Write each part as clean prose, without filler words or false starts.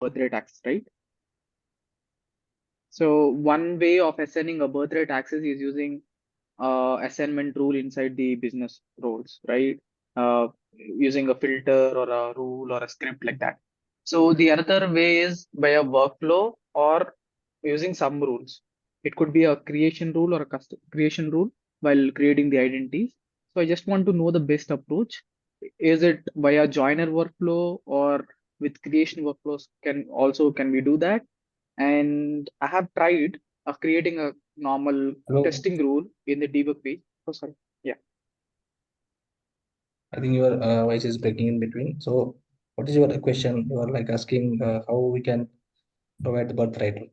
birth rate access, right? So one way of assigning a birth rate access is using assignment rule inside the business roles, right? Using a filter or a rule or a script like that. So the another way is by a workflow or using some rules. It could be a creation rule or a custom creation rule while creating the identities. So I just want to know the best approach. Is it via joiner workflow or with creation workflows? Can we do that? And I have tried creating a normal Hello, testing rule in the debug page. Oh, sorry. Yeah. I think your voice is breaking in between. So, what is your question? You are like asking how we can provide the birthright,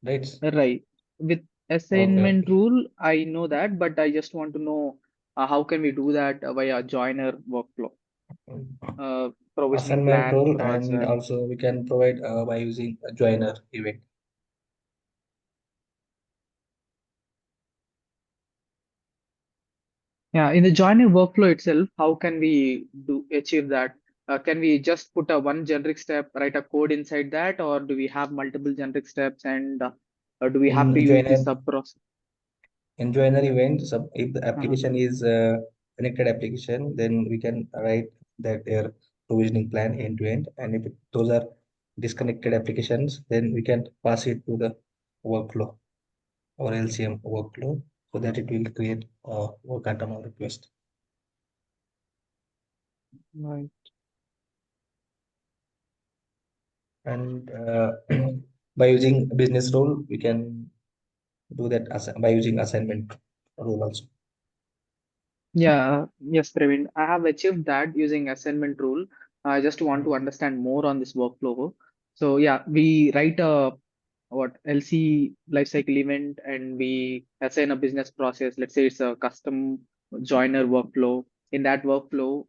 right? Right. With Okay, assignment okay. rule, I know that, but I just want to know how can we do that via joiner workflow, provisioning Assignment plan, role, and project. also we can provide by using a joiner event. Yeah, in the joiner workflow itself, how can we do achieve that? Can we just put a one generic step, write a code inside that, or do we have multiple generic steps and do we have to In use the joiner, sub process? in joiner event, if the Uh-huh. application is connected application, then we can write that their provisioning plan end to end. And if those are disconnected applications, then we can pass it to the workflow or LCM workflow so that it will create a work item or request. Right. And by using business rule, we can do that by using assignment rule also. Yeah, yes, Praveen. I have achieved that using assignment rule. I just want to understand more on this workflow. So yeah, we write a what LC lifecycle event and we assign a business process. Let's say it's a custom joiner workflow. In that workflow,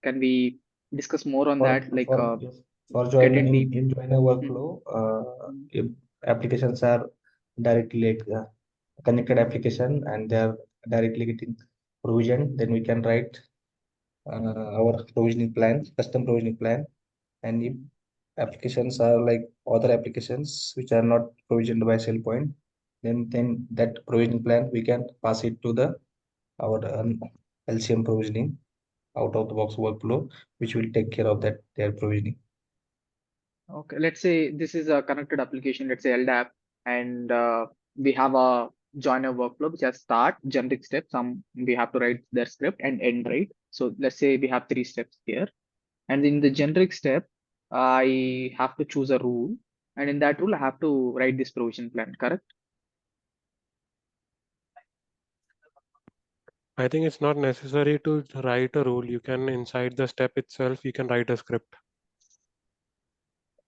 can we discuss more on For that? Like for yes, for get joiner in deep. in joiner Mhm. workflow, if applications are directly like connected application and they are directly getting provision, then we can write our provisioning plan, custom provisioning plan. And if applications are like other applications which are not provisioned by SailPoint, then that provisioning plan we can pass it to the our LCM provisioning out of the box workflow, which will take care of that their provisioning. Okay, let's say this is a connected application, let's say LDAP, and we have a joiner workflow which has start, generic steps. Some we have to write their script and end, right? So let's say we have three steps here, and in the generic step, I have to choose a rule, and in that rule, I have to write this provision plan, correct? I think it's not necessary to write a rule. You can, inside the step itself, you can write a script.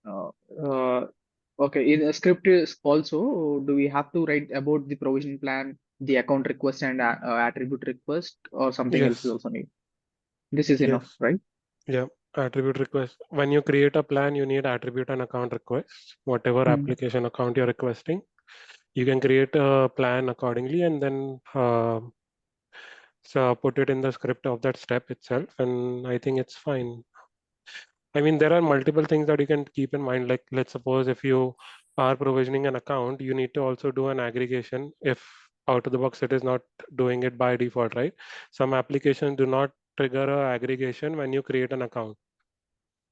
Uh, uh, okay, in a script is also, do we have to write about the provision plan, the account request, and attribute request, or something else is Yes, also needed? This is enough, yes, right? yeah. Attribute request. When you create a plan, you need attribute and account request. Whatever Hmm. application account you're requesting, you can create a plan accordingly and then so put it in the script of that step itself. And I think it's fine. I mean, there are multiple things that you can keep in mind. Like, let's suppose if you are provisioning an account, you need to also do an aggregation if out of the box it is not doing it by default, right? Some applications do not trigger a aggregation when you create an account.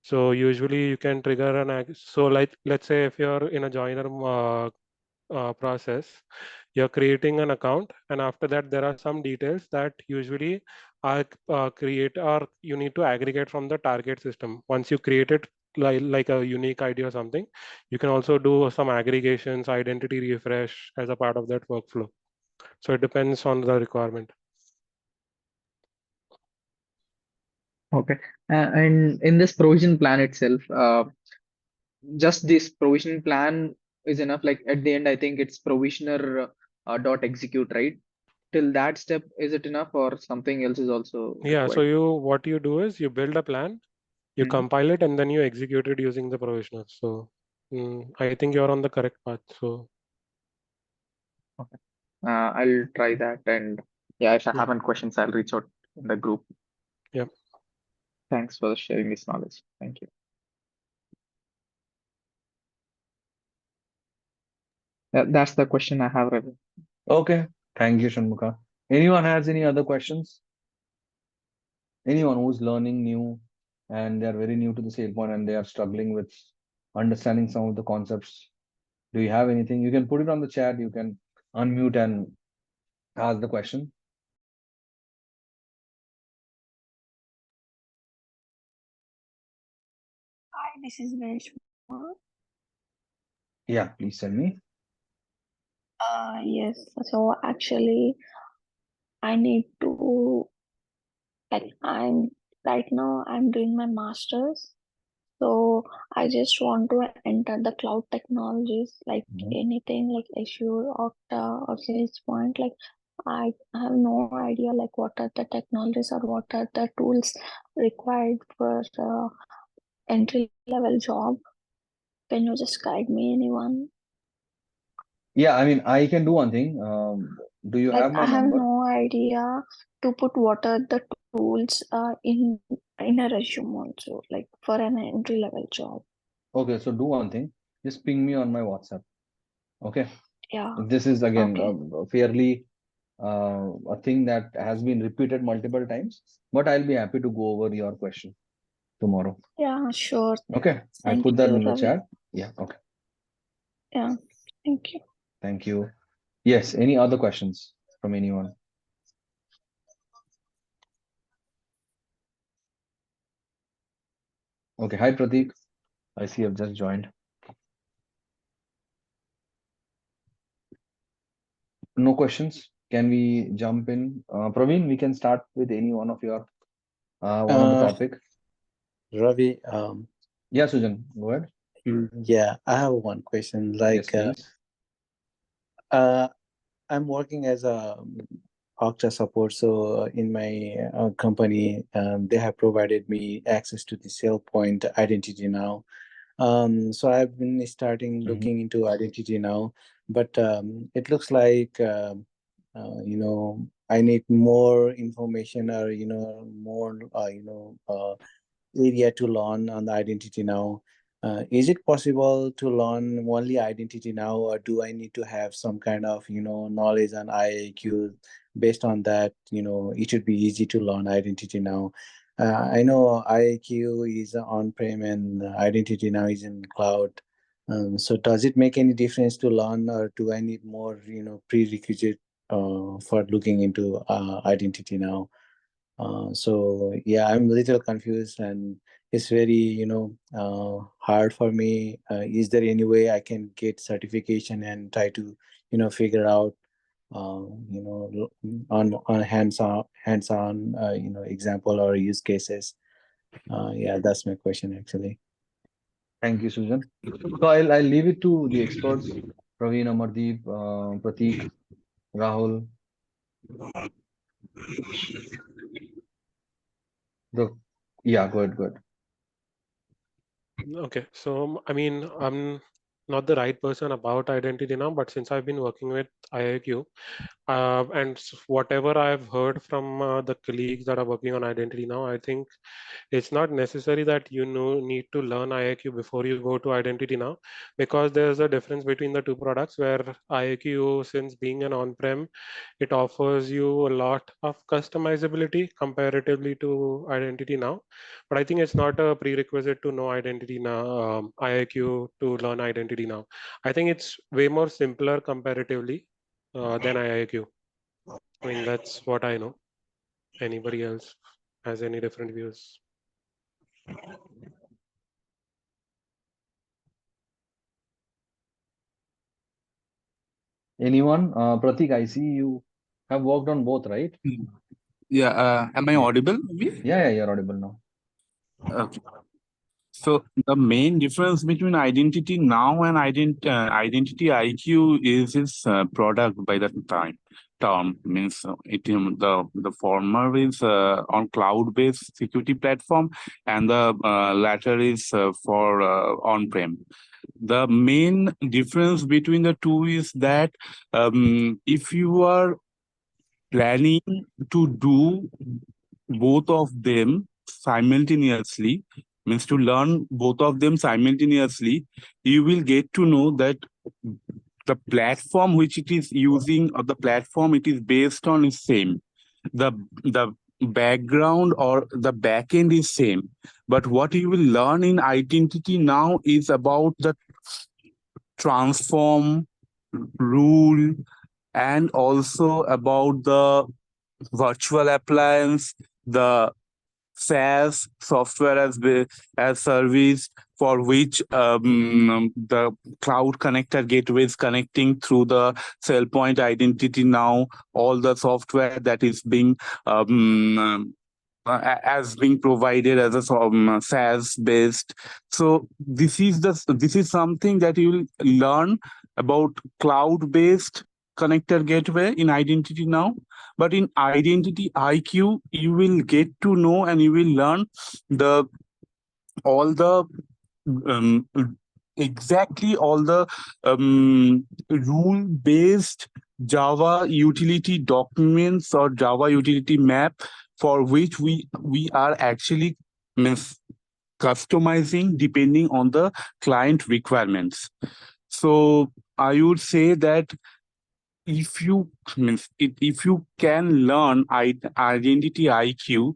So usually you can trigger so like let's say if you're in a joiner process, you're creating an account, and after that there are some details that usually are create or you need to aggregate from the target system. Once you create it like a unique ID or something, you can also do some aggregations, identity refresh as a part of that workflow. So it depends on the requirement. Okay. And in this provision plan itself, just this provision plan is enough. Like at the end, I think it's provisioner dot execute, right? Till that step, is it enough or something else is also Yeah, so required? what you do is you build a plan, you Hmm. compile it, and then you execute it using the provisioner. So I think you're on the correct path. So Okay. I'll try that. And yeah, if I yeah, have any questions, I'll reach out in the group. yeah. Thanks for sharing this knowledge. Thank you. That's the question I have, Ravi. Okay, thank you, Shanmukha. Anyone has any other questions? Anyone who's learning new and they are very new to the SailPoint and they are struggling with understanding some of the concepts. Do you have anything? You can put it on the chat. You can unmute and ask the question. Hi, this is Reshma. Yeah, please tell me. Yes, so actually, I need to, like, right now I'm doing my master's. So I just want to enter the cloud technologies, like anything like Azure, Okta, or SailPoint. Like, I have no idea, like, what are the technologies or what are the tools required for entry level job. Can you just guide me, anyone? Yeah, I mean, I can do one thing. Do you Like, have my I have number? no idea to put what are the tools in a resume also, like for an entry level job. Okay, so do one thing. Just ping me on my WhatsApp. Okay. Yeah. This is again Okay. fairly a thing that has been repeated multiple times, but I'll be happy to go over your question tomorrow. Yeah, sure. Okay. I Thank put that you, in the Ravi. chat. Yeah. Okay. Yeah. Thank you. Thank you. Yes. Any other questions from anyone? Okay. Hi, Prateek. I see you've just joined. No questions. Can we jump in? Praveen, we can start with any one of your one of the topic. Ravi, Yeah, Sujan, go ahead. yeah, I have one question. Yes, please. I'm working as a Okta support. So in my company, they have provided me access to the SailPoint IdentityNow. So I've been starting looking into IdentityNow, but it looks like I need more information or more area to learn on the IdentityNow. Is it possible to learn only IdentityNow, or do I need to have some kind of knowledge on IAQ? Based on that, it should be easy to learn IdentityNow. I know IAQ is on-prem and IdentityNow is in cloud. So does it make any difference to learn, or do I need more prerequisite for looking into IdentityNow? So yeah, I'm a little confused, and it's very hard for me. Is there any way I can get certification and try to figure out on hands-on example or use cases? Yeah, that's my question actually. Thank you, Sujan. So I'll leave it to the experts, Praveen, Amardeep, Prateek, Rahul. Yeah, go ahead. Okay, so I mean, I'm not the right person about IdentityNow, but since I've been working with IIQ, and whatever I've heard from the colleagues that are working on IdentityNow, I think it's not necessary that you need to learn IIQ before you go to IdentityNow, because there's a difference between the two products where IIQ, since being an on-prem, it offers you a lot of customizability comparatively to IdentityNow. But I think it's not a prerequisite to know IdentityNow, IIQ to learn IdentityNow. I think it's way more simpler comparatively than IIQ. I mean, that's what I know. Anybody else has any different views? Anyone? Prateek, I see you have worked on both, right? Yeah. Am I audible? Yeah, you're audible now. Okay. So the main difference between IdentityNow and IdentityIQ is its product by the term. Means the former is on cloud-based security platform, and the latter is for on-prem. The main difference between the two is that if you are planning to do both of them simultaneously, means to learn both of them simultaneously, you will get to know that the platform which it is using or the platform it is based on is same. The background or the backend is same. But what you will learn in IdentityNow is about the transform, rule, and also about the virtual appliance, the SaaS, software as service, for which the cloud connector gateway is connecting through the SailPoint IdentityNow, all the software that is being as being provided as a SaaS based. So this is something that you will learn about cloud based connector gateway in IdentityNow. But in IdentityIQ, you will get to know and you will learn exactly all the rule-based Java utility documents or Java utility map for which we are actually customizing depending on the client requirements. So I would say that if you can learn IdentityIQ,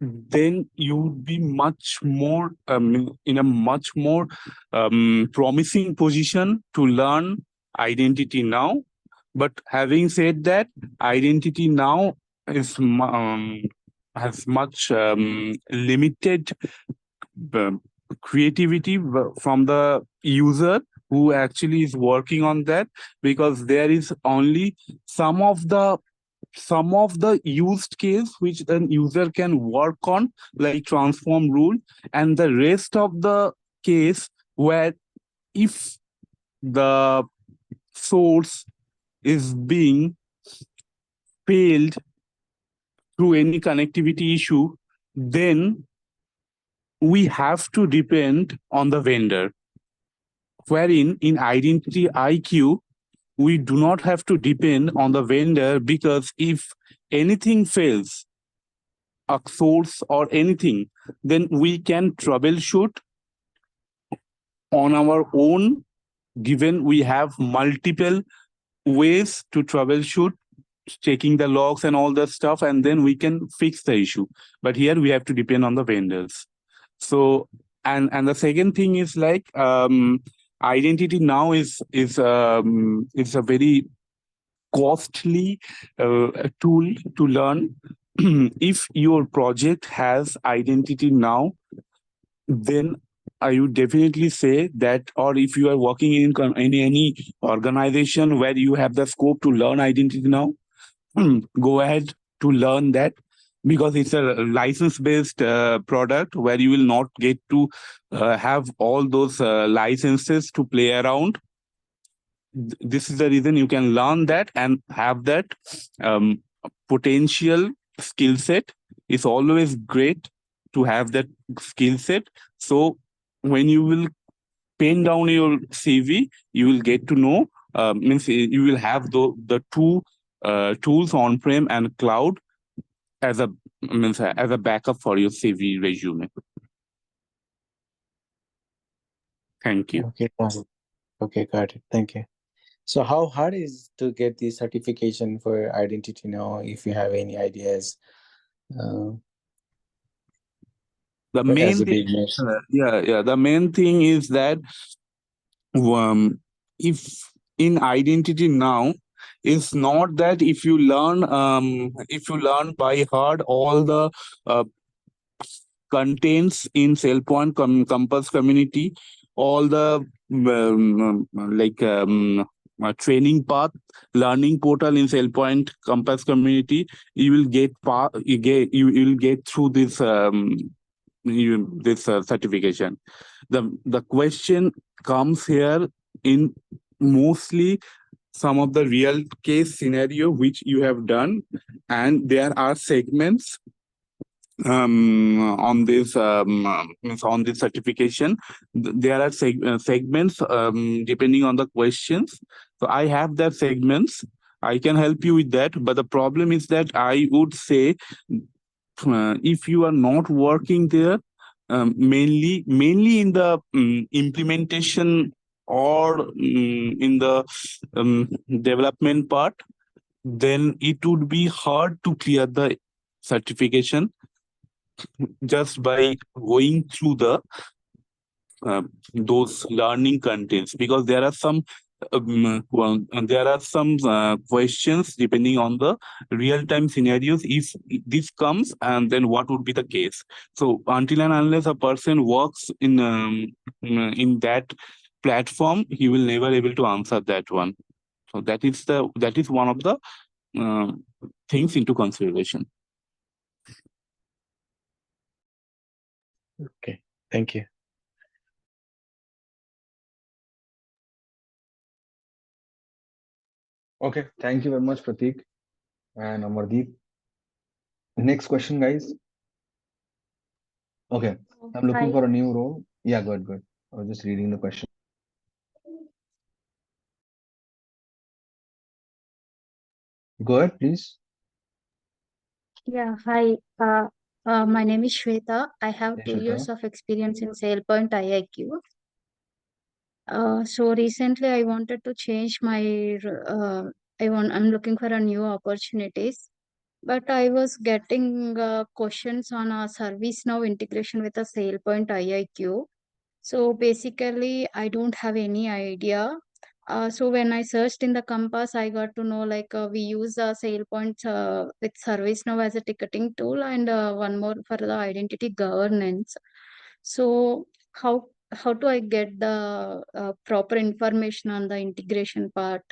then you would be much more in a much more promising position to learn IdentityNow. But having said that, IdentityNow is has much limited creativity from the user who actually is working on that, because there is only some of the used case which an user can work on, like transform rule, and the rest of the case where if the source is being failed through any connectivity issue, then we have to depend on the vendor. Wherein in IdentityIQ, we do not have to depend on the vendor, because if anything fails, a source or anything, then we can troubleshoot on our own, given we have multiple ways to troubleshoot, checking the logs and all that stuff, and then we can fix the issue. But here we have to depend on the vendors. So, and the second thing is like, IdentityNow is a very costly tool to learn. If your project has IdentityNow, then I would definitely say that, or if you are working in any organization where you have the scope to learn IdentityNow, go ahead to learn that, because it's a license-based product where you will not get to have all those licenses to play around. This is the reason you can learn that and have that potential skill set. It's always great to have that skill set. So when you will pen down your CV, you will get to know, means you will have the two tools, on-prem and cloud, as a backup for your CV resume. Thank you. Okay, got it. Okay, got it. Thank you. So how hard is to get the certification for IdentityNow, if you have any ideas? The But main as a thing, business. the main thing is that if in IdentityNow, it's not that if you learn by heart all the contents in SailPoint Compass community, all the training path, learning portal in SailPoint Compass community, you will get through this certification. The question comes here in mostly some of the real case scenario which you have done, and there are segments on this certification. There are segments depending on the questions. So I have that segments. I can help you with that, but the problem is that I would say if you are not working there, mainly in the implementation or in the development part, then it would be hard to clear the certification just by going through the those learning contents, because there are some questions depending on the real-time scenarios. If this comes, and then what would be the case? So until and unless a person works in that platform, he will never able to answer that one. So that is one of the things into consideration. Okay, thank you. Okay, thank you very much, Prateek and Amardeep. Next question, guys. Okay, I'm looking Hi. for a new role. Yeah, good. I was just reading the question. Go ahead, please. Yeah, hi. My name is Shweta. I have Yeah, 2 years Shweta. of experience in SailPoint IIQ. So recently I wanted to change my, I'm looking for a new opportunities, but I was getting questions on a ServiceNow integration with a SailPoint IIQ. So basically, I don't have any idea. So when I searched in the Compass, I got to know like we use SailPoint with ServiceNow as a ticketing tool, and one more for the identity governance. So how do I get the proper information on the integration part,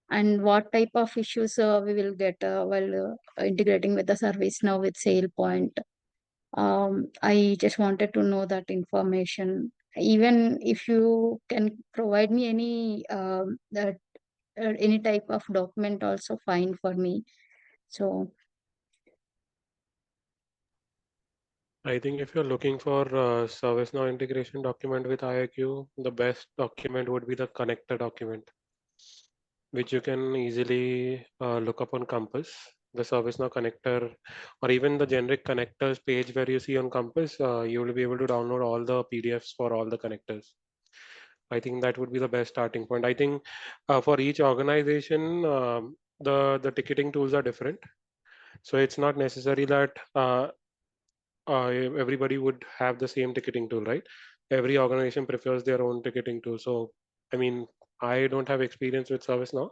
and what type of issues we will get while integrating with the ServiceNow with SailPoint? I just wanted to know that information. Even if you can provide me any type of document, also fine for me. So I think if you're looking for ServiceNow integration document with IIQ, the best document would be the connector document, which you can easily look up on Compass. The ServiceNow connector, or even the generic connectors page where you see on Compass, you will be able to download all the PDFs for all the connectors. I think that would be the best starting point. I think for each organization, the ticketing tools are different. So it's not necessary that everybody would have the same ticketing tool, right? Every organization prefers their own ticketing tool. So, I mean, I don't have experience with ServiceNow,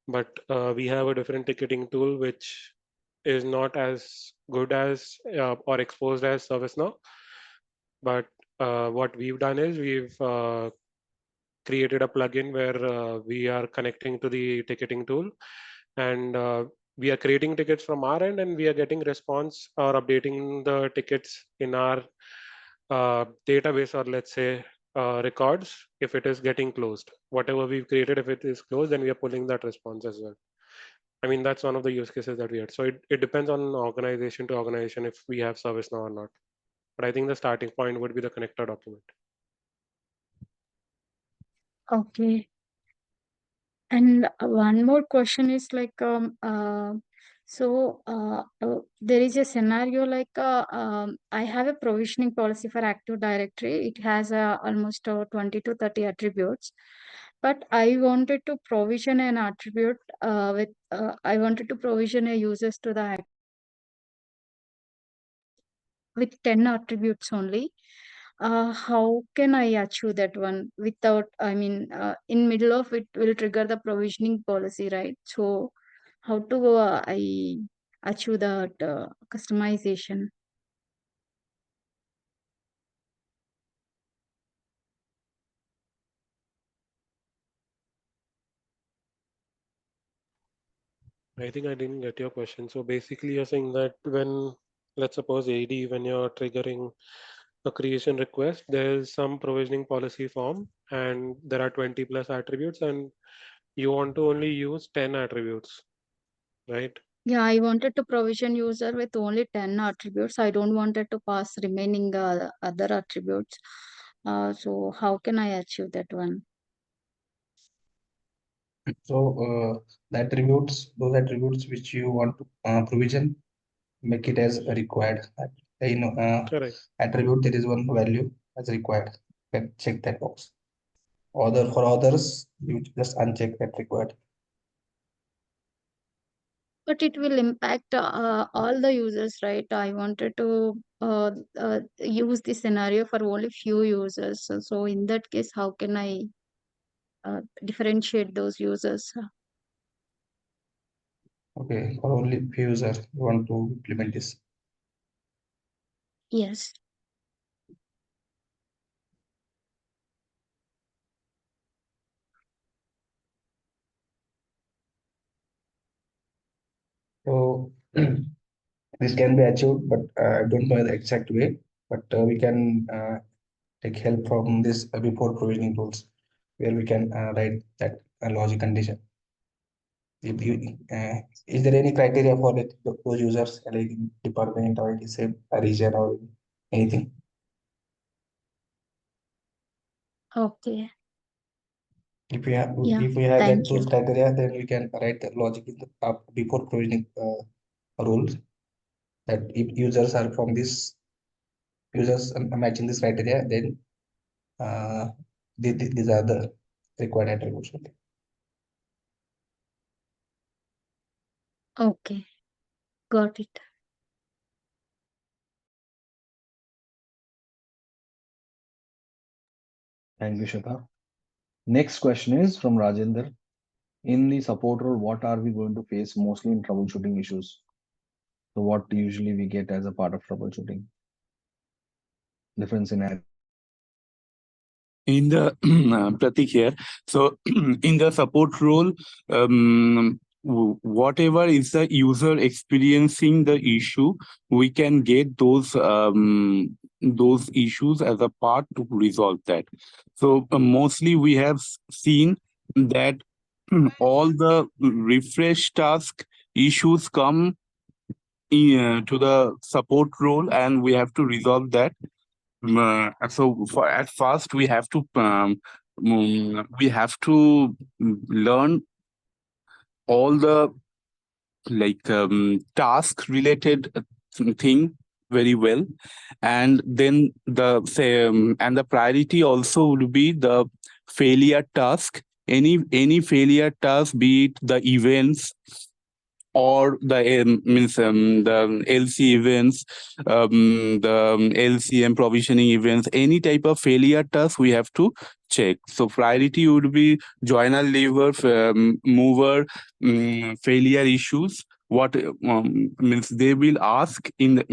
but we have a different ticketing tool which is not as good as or exposed as ServiceNow. But what we've done is we've created a plugin where we are connecting to the ticketing tool, and we are creating tickets from our end, and we are getting response or updating the tickets in our database, or let's say records, if it is getting closed. Whatever we've created, if it is closed, then we are pulling that response as well. I mean, that's one of the use cases that we had. So it depends on organization to organization if we have ServiceNow or not. But I think the starting point would be the connector document. okay. And one more question is like there is a scenario like I have a provisioning policy for Active Directory. It has almost 20 to 30 attributes, but I wanted to provision an attribute I wanted to provision a users to the with 10 attributes only. How can I achieve that one without, in middle of it will trigger the provisioning policy, right? So how to I achieve that customization? I think I didn't get your question. So basically you're saying that when, let's suppose AD, when you're triggering a creation request, there's some provisioning policy form and there are 20 plus attributes and you want to only use 10 attributes, right? Yeah, I wanted to provision user with only 10 attributes. I don't wanted to pass remaining other attributes. So how can I achieve that one? So those attributes which you want to provision, make it as required. Correct. Attribute, there is one value as required. You can check that box. For others, you just uncheck that required. But it will impact all the users, right? I wanted to use this scenario for only few users. So in that case, how can I differentiate those users? Okay, for only few users, you want to implement this. Yes. So this can be achieved, but I don't know the exact way. But we can take help from this before provisioning tools, where we can write that logic condition. If you, is there any criteria for it, those users, like department or it is a region or anything? Okay. If we have, Yeah, if we have that thank those you. criteria, then we can write the logic in the before provisioning rules, that if users are from this users matching this criteria, then these are the required attributes. Okay, got it. Thank you, Shweta. Next question is from Rajender. In the support role, what are we going to face mostly in troubleshooting issues? So what usually we get as a part of troubleshooting? Different scenarios. In the Pratik here. So in the support role, whatever is the user experiencing the issue, we can get those issues as a part to resolve that. So mostly we have seen that all the refresh task issues come to the support role, and we have to resolve that. So at first we have to learn all the task related thing very well, and then the priority also would be the failure task. Any failure task, be it the events or the the LC events, the LCM provisioning events, any type of failure task we have to check. So priority would be joiner, lever, mover, failure issues. What means they will ask in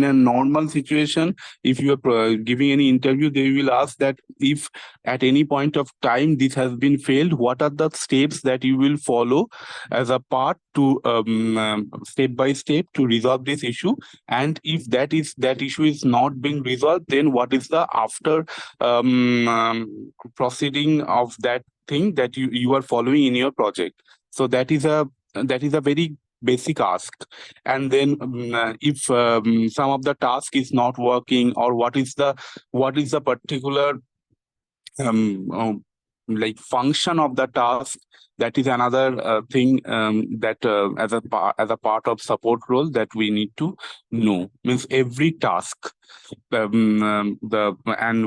a normal situation, if you are giving any interview, they will ask that if at any point of time this has been failed, what are the steps that you will follow as a part to step by step to resolve this issue, and if that issue is not being resolved, then what is the after proceeding of that thing that you are following in your project. So that is a very basic ask. And then if some of the task is not working, or what is the particular function of the task, that is another thing that as a part of support role that we need to know. Means every task, and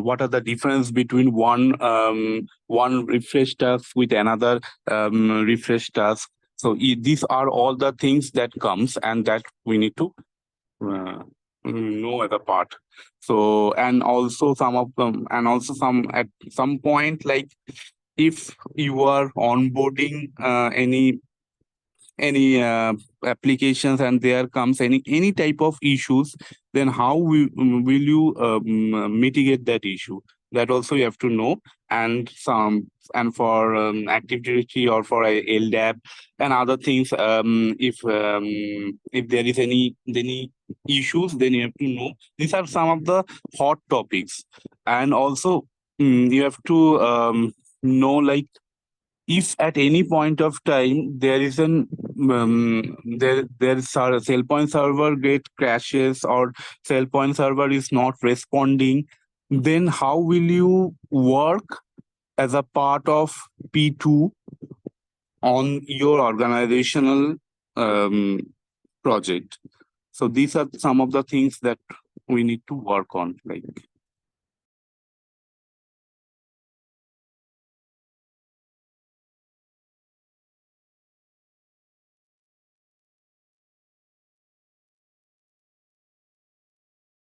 what are the difference between one refresh task with another refresh task. So these are all the things that comes, and that we need to know as a part. So, and also some of them, and also some at some point, like if you are onboarding any applications and there comes any type of issues, then how will you mitigate that issue? That also you have to know. And for Active Directory or for a LDAP and other things, if there is any issues, then you have to know. These are some of the hot topics. And also you have to know, like, if at any point of time there is an SailPoint server get crashes, or SailPoint server is not responding, then how will you work as a part of P2 on your organizational project? So these are some of the things that we need to work on. Like,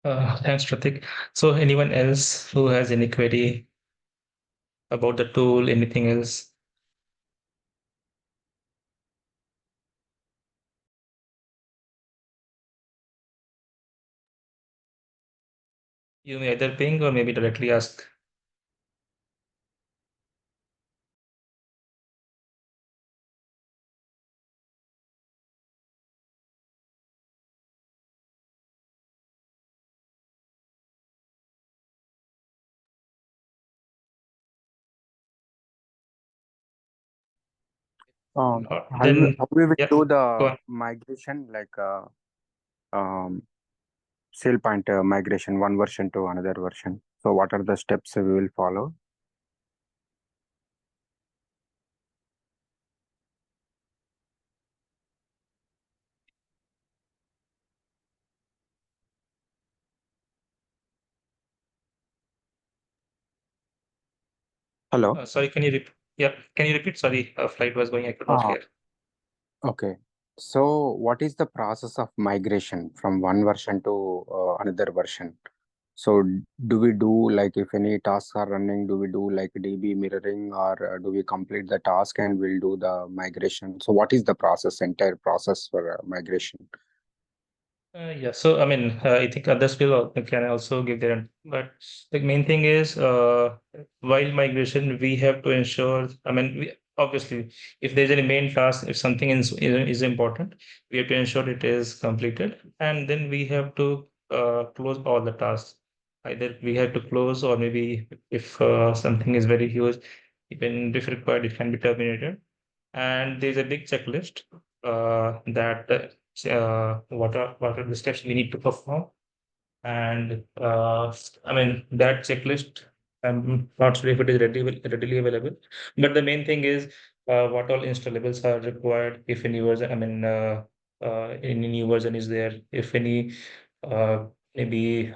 Thanks, Pratik. So anyone else who has any query about the tool, anything else? You may either ping or maybe directly ask. Then, How we will yeah, do go the on. migration, like SailPoint migration, one version to another version? So what are the steps we will follow? Hello. Sorry, can you repeat? Yeah, can you repeat? Sorry, a flight was going, I could not Uh, hear. okay. So what is the process of migration from one version to another version? So do we do, like, if any tasks are running, do we do like DB mirroring, or do we complete the task and we'll do the migration? So what is the process, entire process for migration? Yeah, so I mean, I think others can also give their, but the main thing is, while migration, we have to ensure. I mean, obviously, if there's any main task, if something is important, we have to ensure it is completed, and then we have to close all the tasks. Either we have to close, or maybe if something is very huge, even if required, it can be terminated. And there's a big checklist that what are the steps we need to perform. And I mean, that checklist, I'm not sure if it is readily available, but the main thing is what all installables are required, if any version, I mean, any new version is there, if any, uh, maybe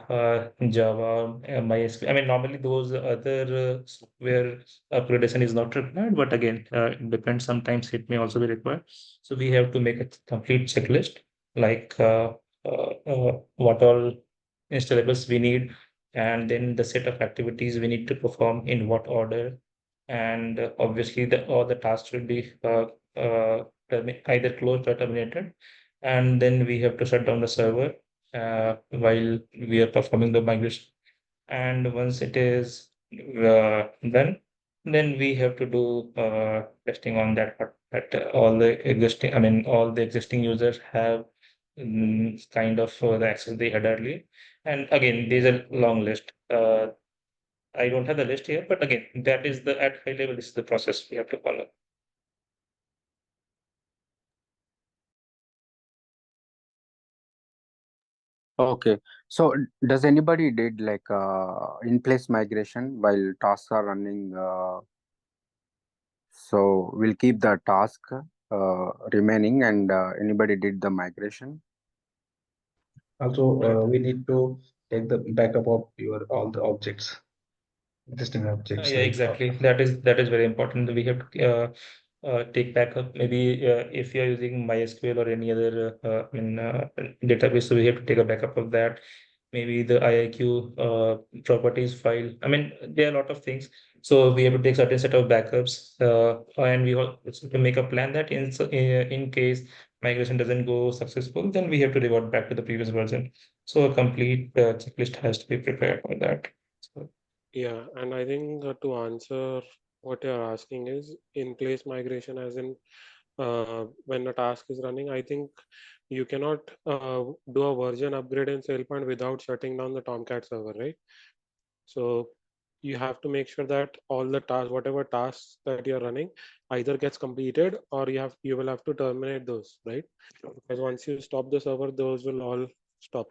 Java, MySQL. I mean, normally those other software upgradation is not required, but again, it depends. Sometimes it may also be required. So we have to make a complete checklist, like what all installables we need, and then the set of activities we need to perform in what order. And obviously, all the tasks will be either closed or terminated. And then we have to shut down the server while we are performing the migration. And once it is done, then we have to do testing on that part, that all the existing, I mean, all the existing users have kind of the access they had earlier. And again, there's a long list. I don't have the list here, but again, that is the at high level, this is the process we have to follow. Okay. So does anybody did like in-place migration while tasks are running? So we'll keep the task remaining, and anybody did the migration? Also, we need to take the backup of your all the objects, existing objects. Yeah, exactly. That is very important. We have to take backup. Maybe if you are using MySQL or any other database, so we have to take a backup of that. Maybe the IIQ properties file. I mean, there are a lot of things. So we have to take certain set of backups, and we also to make a plan that in case migration doesn't go successful, then we have to revert back to the previous version. So a complete checklist has to be prepared for that. So, Yeah, and I think to answer what you're asking is in place migration, as in when a task is running, I think you cannot do a version upgrade in SailPoint without shutting down the Tomcat server, right? So you have to make sure that all the tasks, whatever tasks that you're running, either gets completed or you will have to terminate those, right? Because once you stop the server, those will all stop.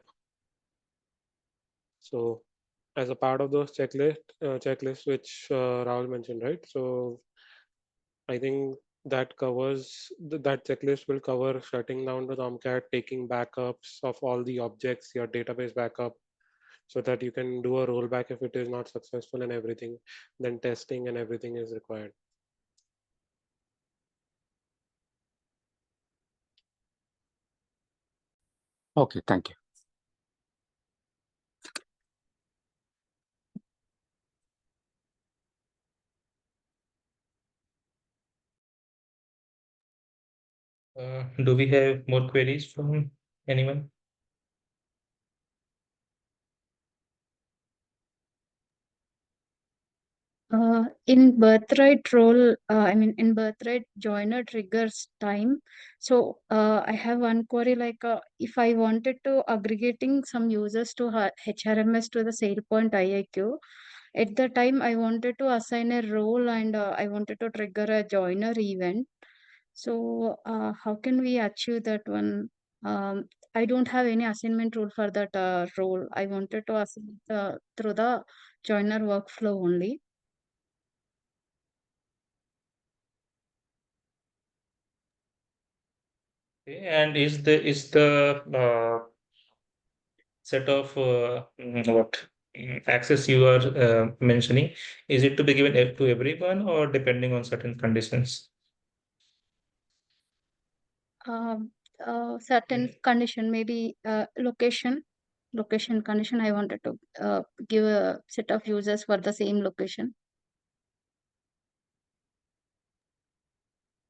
So as a part of those checklists which Rahul mentioned, right? So I think that covers that checklist will cover shutting down the Tomcat, taking backups of all the objects, your database backup, so that you can do a rollback if it is not successful and everything. Then testing and everything is required. Okay, thank you. Do we have more queries from anyone? In birthright role, in birthright joiner triggers time. So I have one query like if I wanted to aggregating some users to HRMS to the SailPoint IIQ, at the time I wanted to assign a role and I wanted to trigger a joiner event. So how can we achieve that one? I don't have any assignment rule for that role. I wanted to assign through the joiner workflow only. Okay, and is the set of access you are mentioning, is it to be given to everyone or depending on certain conditions? Certain condition, maybe location condition. I wanted to give a set of users for the same location.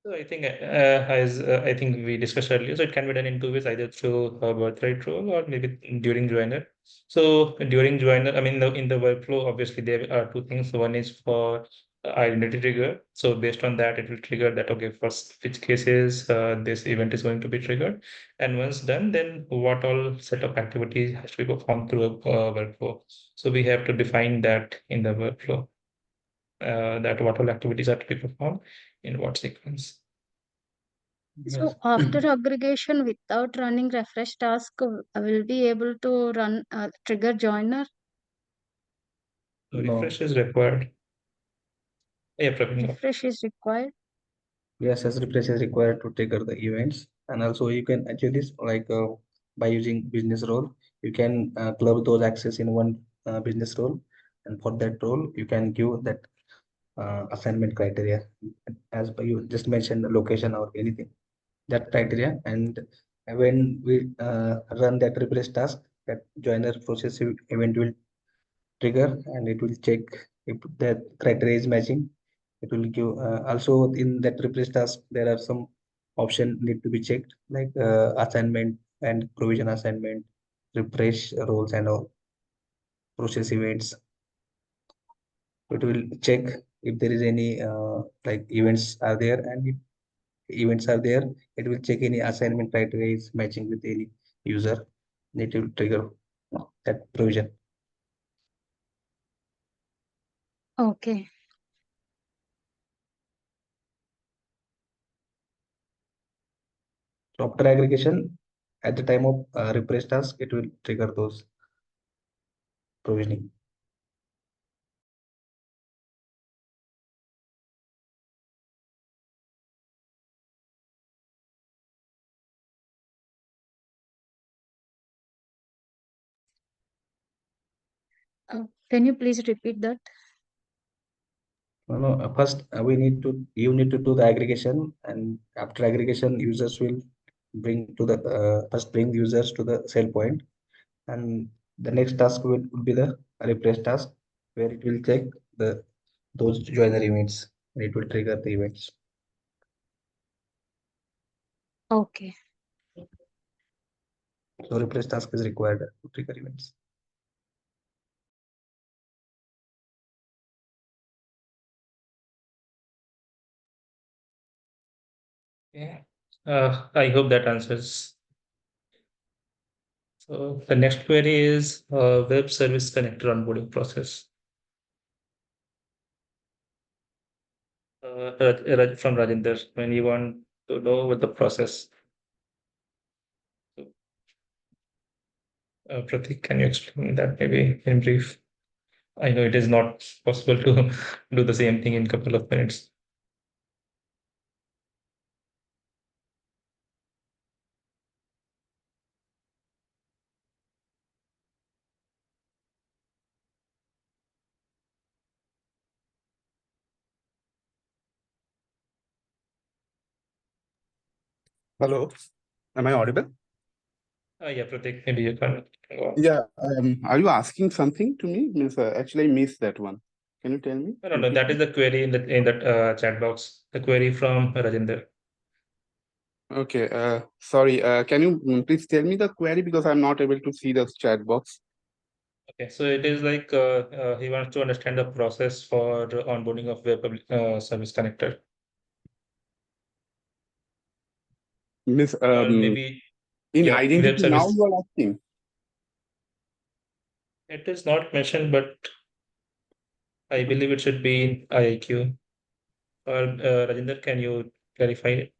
So I think as I think we discussed earlier, so it can be done in two ways, either through a birthright role or maybe during joiner. So during joiner, in the workflow, obviously there are two things. One is for identity trigger. So based on that, it will trigger that, okay, first which cases this event is going to be triggered. And once done, then what all set of activities has to be performed through a workflow. So we have to define that in the workflow, that what all activities are to be performed in what sequence. So after aggregation, without running refresh task, I will be able to run trigger joiner. So refresh is required. Yeah, Praveen. Refresh is required. Yes, as refresh is required to trigger the events, and also you can achieve this like by using business role. You can club those access in one business role, and for that role, you can give that assignment criteria, as by you just mentioned the location or anything, that criteria. And when we run that refresh task, that joiner process event will trigger, and it will check if that criteria is matching. It will give also in that refresh task there are some option need to be checked, like assignment and provision assignment, refresh roles and all process events. It will check if there is any like events are there, and if events are there, it will check any assignment criteria is matching with any user. It will trigger that provision. Okay. So after aggregation, at the time of refresh task, it will trigger those provisioning. Can you please repeat that? No, first you need to do the aggregation, and after aggregation, users will bring to the first bring users to the SailPoint, and the next task will be the refresh task, where it will check those joiner events, and it will trigger the events. Okay. So refresh task is required to trigger events. Yeah. I hope that answers. So the next query is web service connector onboarding process. From Rajinder, when you want to know what the process. Pratik, can you explain that maybe in brief? I know it is not possible to do the same thing in a couple of minutes. Hello, am I audible? Yeah, Pratik, maybe you can go on. Yeah, are you asking something to me? Means actually I missed that one. Can you tell me? No, that is the query in that chat box. The query from Rajinder. Okay. Sorry. Can you please tell me the query because I'm not able to see the chat box. Okay, so it is like he wants to understand the process for the onboarding of web service connector. Miss, Or maybe in yeah, web identity now service. you are asking. It is not mentioned, but I believe it should be in IIQ. Or Rajinder, can you clarify it?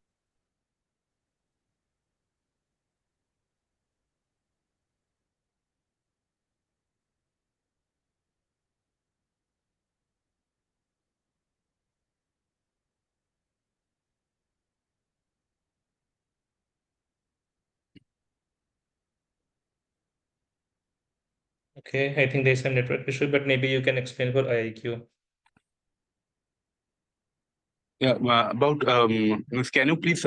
Okay, I think there's some network issue, but maybe you can explain for IIQ. Yeah, about miss, can you please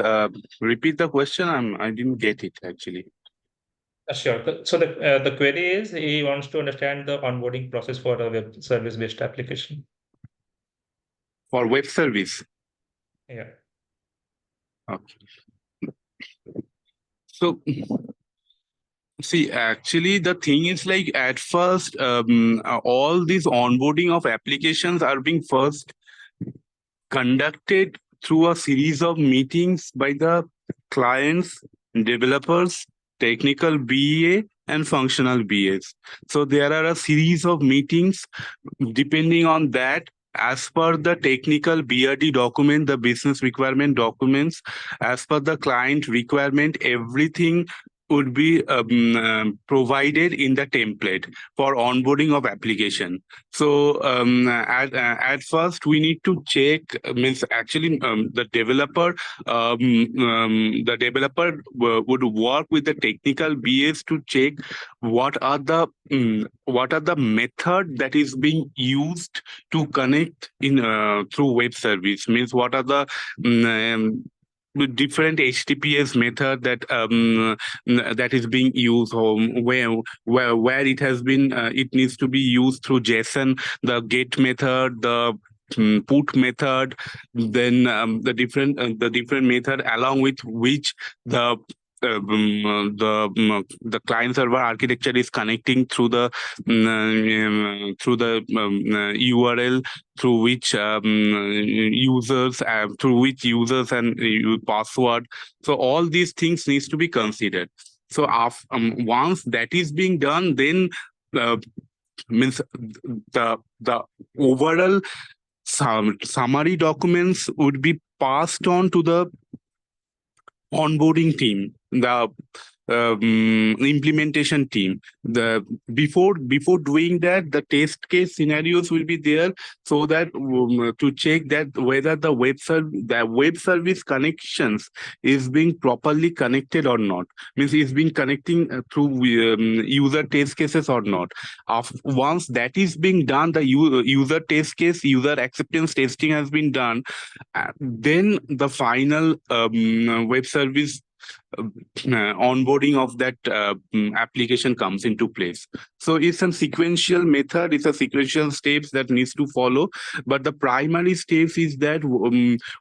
repeat the question? I didn't get it actually. Sure. So the query is he wants to understand the onboarding process for a web service based application. For web service. Yeah. Okay. So see, actually, the thing is like at first, all these onboarding of applications are being first conducted through a series of meetings by the clients, developers, technical BA, and functional BAs. So there are a series of meetings depending on that. As per the technical BRD document, the business requirement documents, as per the client requirement, everything would be provided in the template for onboarding of application. So at first we need to check means actually the developer would work with the technical BAs to check what are the method that is being used to connect in through web service, means what are the with different HTTPS method that that is being used, or where it has been it needs to be used through JSON, the get method, the put method, then the different method along with which the client server architecture is connecting through the URL through which users and password. So all these things needs to be considered. So once that is being done, then means the overall summary documents would be passed on to the onboarding team, the implementation team. The before doing that, the test case scenarios will be there, so that to check that whether the web service connections is being properly connected or not, means it's been connecting through user test cases or not. Once that is being done, the user test case, user acceptance testing has been done, then the final web service onboarding of that application comes into place. So it's a sequential method, it's a sequential steps that needs to follow, but the primary steps is that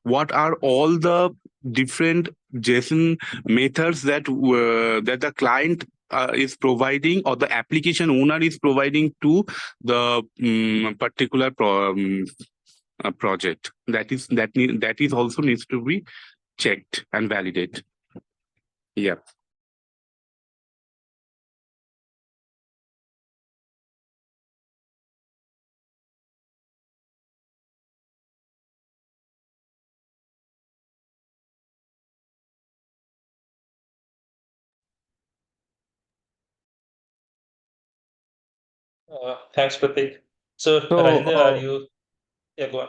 what are all the different JSON methods that that the client is providing, or the application owner is providing to the particular project. That is also needs to be checked and validated. Yeah. Thanks, Pratik. So, So, Rajinder, are you? Yeah, go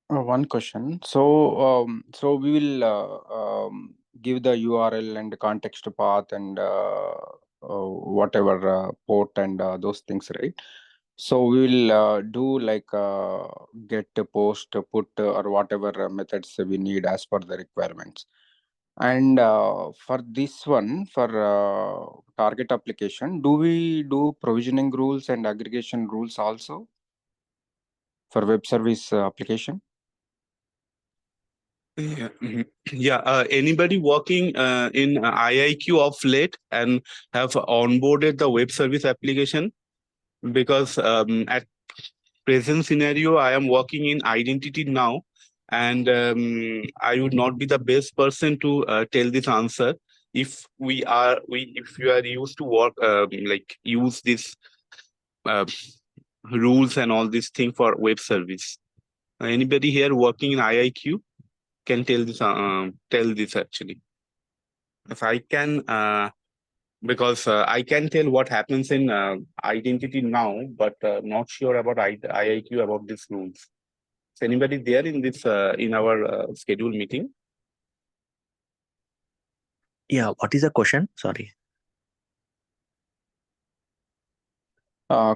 on. One question. So we will give the URL and context path and whatever port and those things, right? So we will do like get, post, put, or whatever methods we need as per the requirements. And for this one, for target application, do we do provisioning rules and aggregation rules also for web service application? Yeah. Yeah. Anybody working in IIQ of late and have onboarded the web service application? Because at present scenario, I am working in IdentityNow, and I would not be the best person to tell this answer. If we are used to work like use this uh, rules and all this thing for web service. Anybody here working in IIQ can tell this actually. If I can, because I can tell what happens in IdentityNow, but not sure about IIQ about these rules. Is anybody there in this in our scheduled meeting? Yeah, what is the question? Sorry.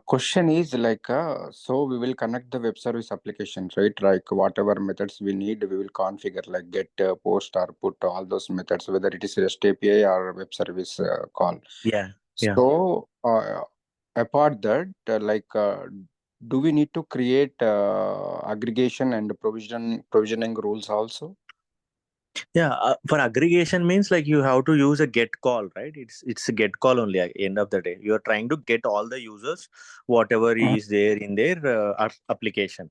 Question is like, so we will connect the web service applications, right? Like whatever methods we need, we will configure, like get, post, or put all those methods, whether it is REST API or web service call. Yeah. Yeah. So apart that, do we need to create aggregation and provisioning rules also? Yeah, for aggregation means like you have to use a get call, right? It's a get call only at the end of the day. You are trying to get all the users, whatever is there in their application.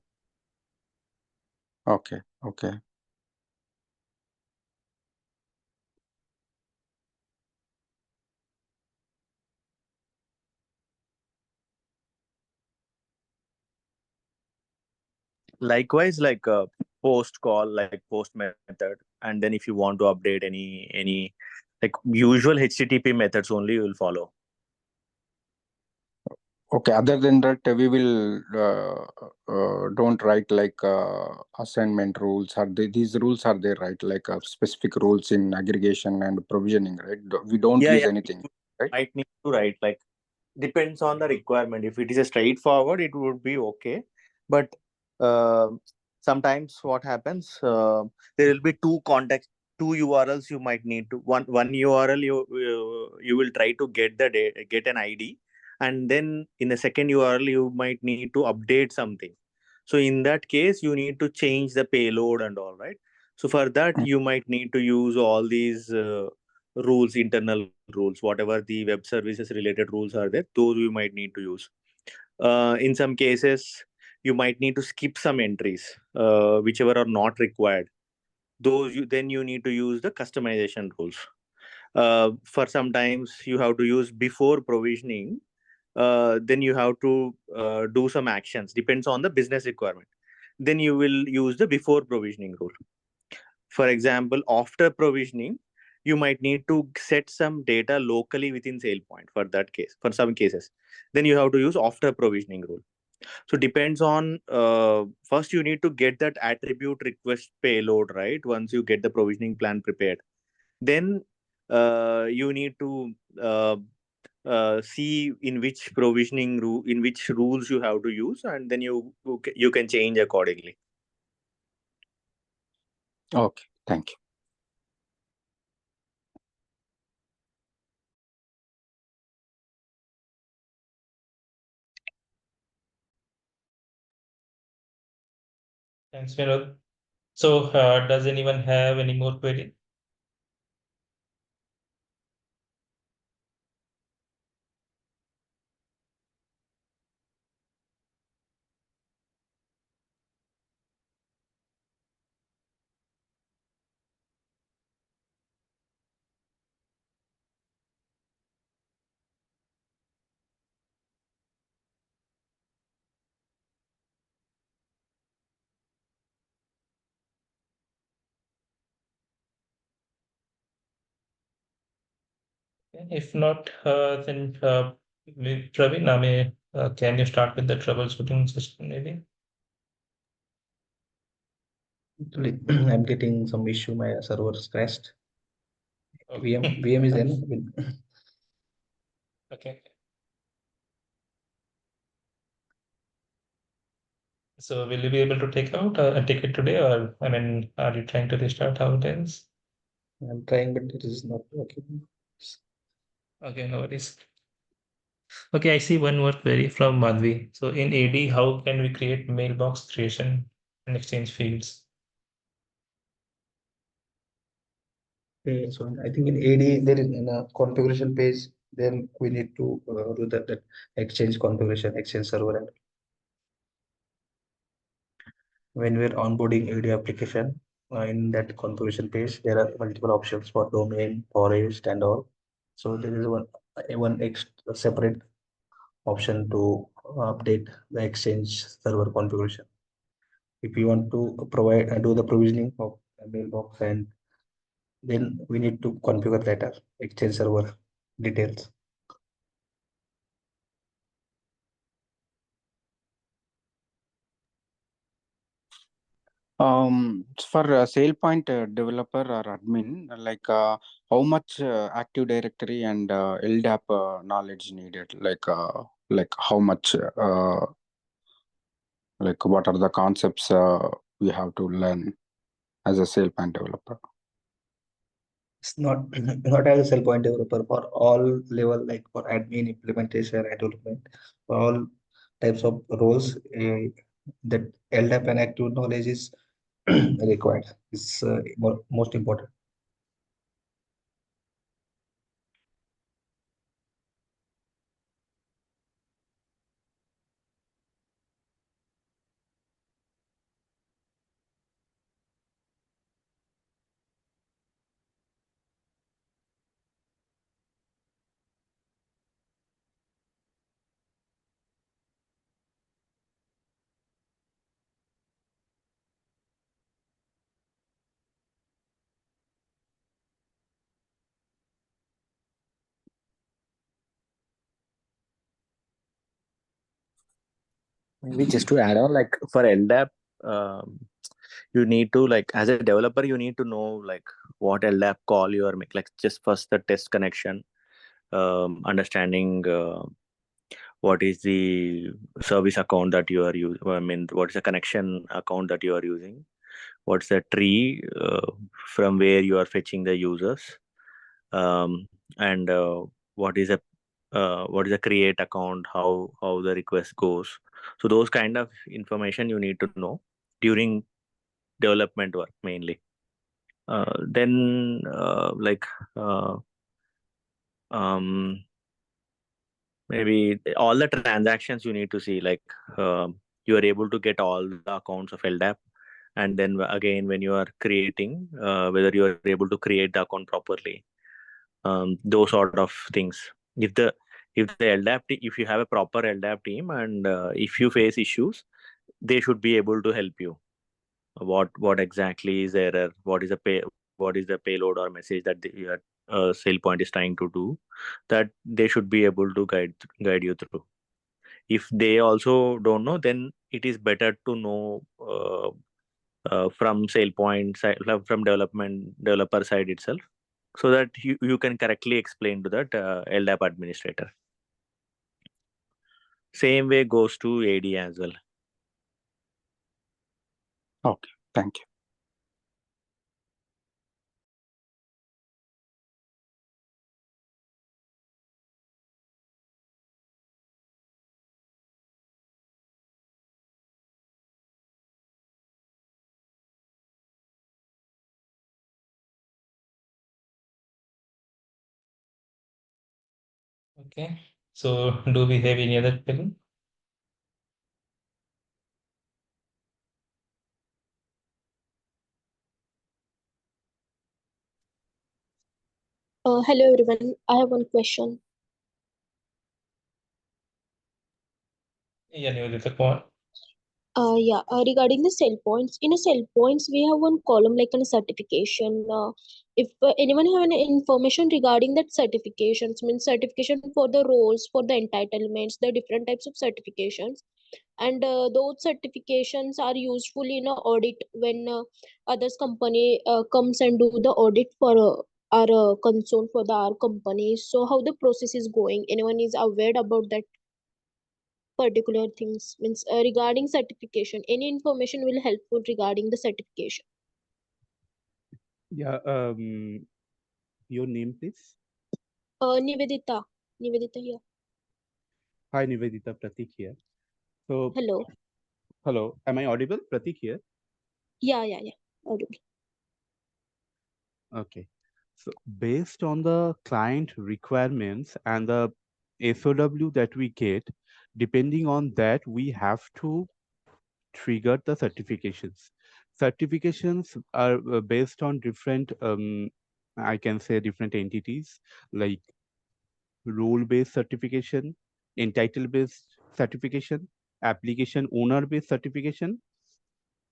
Okay. Okay. Likewise, like a post call, like post method, and then if you want to update any like usual HTTP methods only you will follow. Okay. Other than that, we will don't write like assignment rules. These rules are there, right? Like specific rules in aggregation and provisioning, right? We don't use anything, right? Might need to write, like depends on the requirement. If it is a straightforward, it would be okay, but sometimes what happens, there will be two URLs you might need to one URL you will try to get get an ID, and then in the second URL you might need to update something. So in that case you need to change the payload and all, right? So for that you might need to use all these rules, internal rules, whatever the web services related rules are there, those you might need to use. In some cases you might need to skip some entries, whichever are not required. Those then you need to use the customization rules. For sometimes you have to use before provisioning, then you have to do some actions, depends on the business requirement, then you will use the before provisioning rule. For example, after provisioning you might need to set some data locally within SailPoint. For that case, for some cases, then you have to use after provisioning rule. So depends on, first you need to get that attribute request payload, right? Once you get the provisioning plan prepared, then you need to see in which provisioning rule, in which rules you have to use, and then you can change accordingly. Okay, thank you. Thanks, Vinod. So, does anyone have any more query? If not, then Praveen, can you start with the troubleshooting session maybe? Actually, I'm getting some issue. My server's crashed. Okay. VM is in. Okay. So will you be able to take it today, or I mean, are you trying to restart how it is? I'm trying, but it is not working. Okay, no worries. Okay, I see one more query from Madhvi. So in AD, how can we create mailbox creation and exchange fields? Okay, so I think in AD there is in a configuration page, then we need to do that exchange configuration, exchange server. And when we're onboarding AD application, in that configuration page, there are multiple options for domain, forest, and all. So there is one separate option to update the exchange server configuration. If you want to provide do the provisioning of a mailbox, and then we need to configure that as exchange server details. For SailPoint developer or admin, like how much Active Directory and LDAP knowledge needed? Like how much? Like what are the concepts we have to learn as a SailPoint developer? It's not as a SailPoint developer, for all level, like for admin, implementation, and development, for all types of roles, that LDAP and active knowledge is required. It's most important. Maybe just to add on, like for LDAP, you need to, like, as a developer, you need to know like what LDAP call you are make. Like just first the test connection, understanding what is the service account that you are using. I mean, what is the connection account that you are using? What's the tree from where you are fetching the users? And what is a create account? How the request goes? So those kind of information you need to know during development work mainly. Then maybe all the transactions you need to see, like you are able to get all the accounts of LDAP, and then again when you are creating, whether you are able to create the account properly, those sort of things. If the LDAP if you have a proper LDAP team, and if you face issues, they should be able to help you. What exactly is error? What is the payload or message that your SailPoint is trying to do? That they should be able to guide you through. If they also don't know, then it is better to know from SailPoint side, from developer side itself, so that you can correctly explain to that LDAP administrator. Same way goes to AD as well. Okay, thank you. Okay. So do we have any other question? Hello everyone, I have one question. Yeah, Nivedita, go on. Regarding the SailPoints, in a SailPoints we have one column like a certification. If anyone have any information regarding that certifications, means certification for the roles, for the entitlements, the different types of certifications, and those certifications are useful in a audit when others company comes and do the audit for our concern for our company. So how the process is going? Anyone is aware about that particular things, means regarding certification, any information will helpful regarding the certification? Yeah. Your name, please. Nivedita here. Hi, Nivedita. Pratik here. So, hello. Am I audible? Pratik here. Yeah. Audible. Okay. So based on the client requirements and the SOW that we get, depending on that, we have to trigger the certifications. Certifications are based on different, I can say different entities like role-based certification, entitle-based certification, application owner-based certification,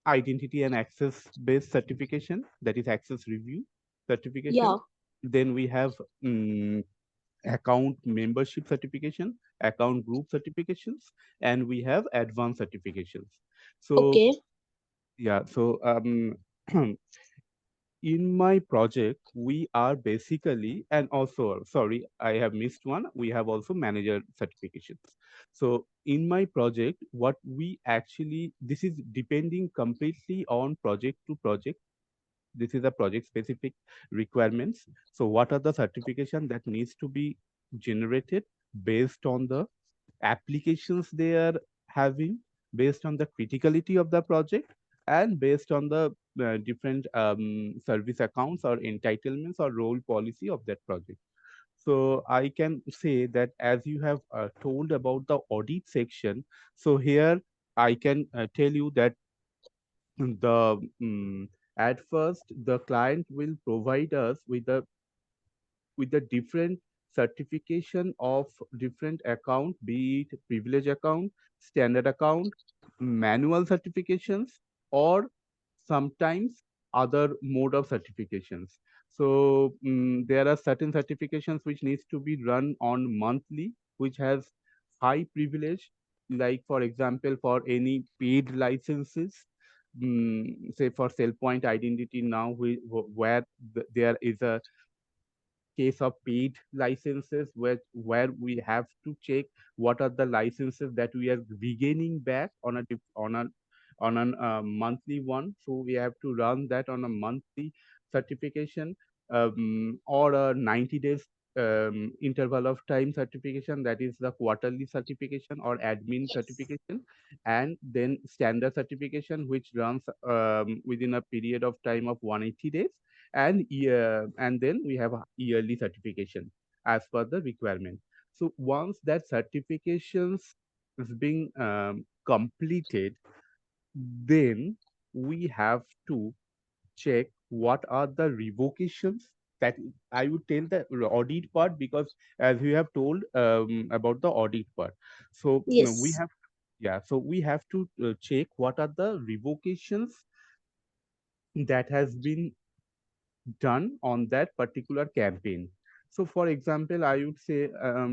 identity and access-based certification, that is access review certification. Yeah. Then we have account membership certification, account group certifications, and we have advanced certifications. So Okay. yeah, so in my project, we are basically, and also, sorry, I have missed one. We have also manager certifications. So in my project, what we actually, this is depending completely on project to project. This is a project specific requirements. So what are the certification that needs to be generated based on the applications they are having, based on the criticality of the project, and based on the different service accounts or entitlements or role policy of that project. So I can say that as you have told about the audit section, so here I can tell you that the at first the client will provide us with the different certification of different account, be it privilege account, standard account, manual certifications, or sometimes other mode of certifications. So there are certain certifications which needs to be run on monthly, which has high privilege, like for example, for any paid licenses, say for SailPoint IdentityNow, where there is a case of paid licenses where we have to check what are the licenses that we are regaining back on a monthly one. So we have to run that on a monthly certification, or a 90 days interval of time certification, that is the quarterly certification or admin certification, and then standard certification which runs within a period of time of 180 days, and then we have a yearly certification as per the requirement. So once that certifications is being completed, then we have to check what are the revocations. That I would tell the audit part, because as you have told about the audit part, so we Yes. have, yeah, so we have to check what are the revocations that has been done on that particular campaign. So for example, I would say,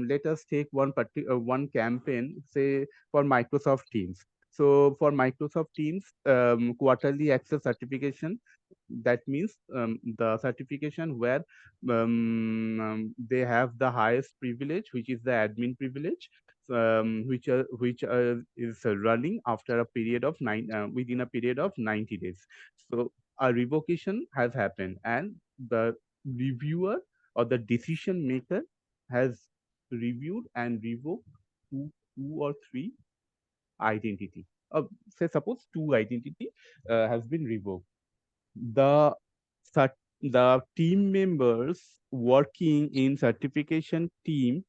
let us take one campaign, say for Microsoft Teams. So for Microsoft Teams, quarterly access certification, that means the certification where they have the highest privilege, which is the admin privilege, which is running after a period of within a period of 90 days. So a revocation has happened, and the reviewer or the decision maker has reviewed and revoked two or three identity. Say suppose two identity has been revoked. The the team members working in certification team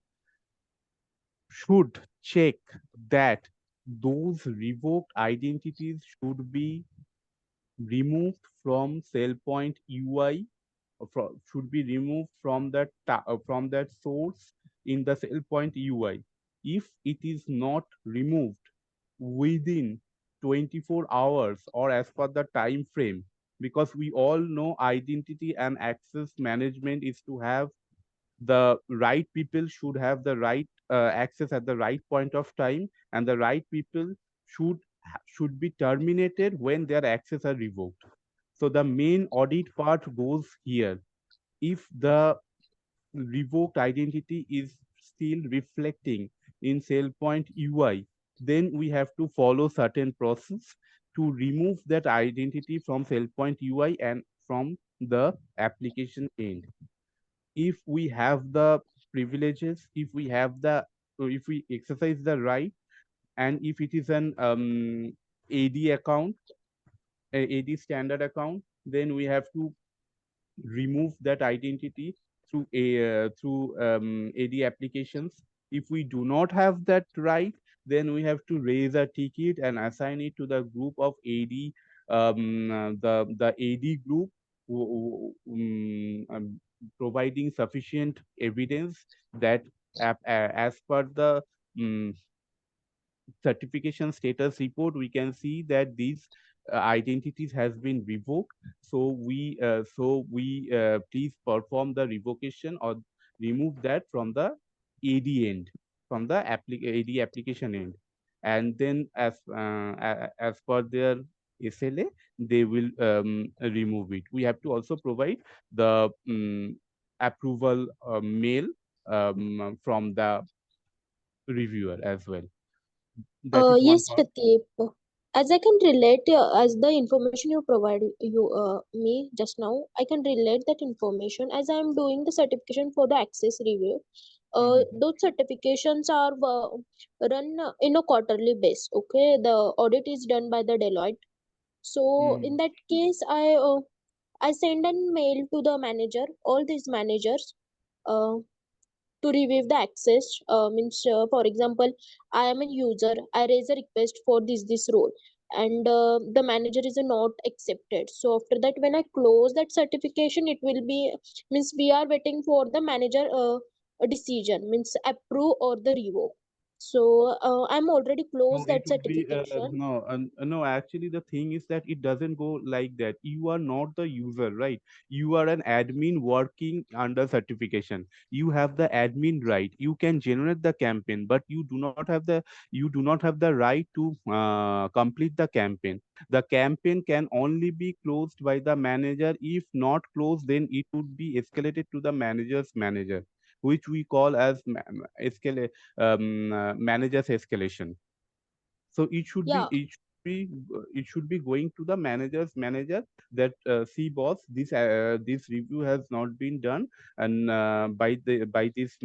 should check that those revoked identities should be removed from SailPoint UI, should be removed from from that source in the SailPoint UI. If it is not removed within 24 hours or as per the time frame, because we all know identity and access management is to have the right people should have the right access at the right point of time, and the right people should be terminated when their access are revoked. So the main audit part goes here. If the revoked identity is still reflecting in SailPoint UI, then we have to follow certain process to remove that identity from SailPoint UI and from the application end. If we have the privileges, if we exercise the right, and if it is an AD account, AD standard account, then we have to remove that identity through AD applications. If we do not have that right, then we have to raise a ticket and assign it to the group of AD, the AD group, providing sufficient evidence that as per the um, certification status report, we can see that these identities has been revoked. So we please perform the revocation or remove that from the AD end, from the AD application end, and then as per their SLA, they will remove it. We have to also provide the approval mail from the reviewer as well. That is one Yes, part. Pradeep. As I can relate, as the information you provided me just now, I can relate that information as I am doing the certification for the access review. Those certifications are run in a quarterly base. Okay, the audit is done by the Deloitte. So in that case, I send an mail to the manager, all these managers. Uh, to review the access means for example, I am a user, I raise a request for this role, and the manager is not accepted. So after that, when I close that certification, it will be means we are waiting for the manager a decision, means approve or the revoke. So I'm already No, closed it that would be certification. no. Actually, the thing is that it doesn't go like that. You are not the user, right? You are an admin working under certification. You have the admin right. You can generate the campaign, but you do not have the right to complete the campaign. The campaign can only be closed by the manager. If not closed, then it would be escalated to the manager's manager, which we call as manager's escalation. So Yeah. it should be going to the manager's manager that see boss, this review has not been done, and by this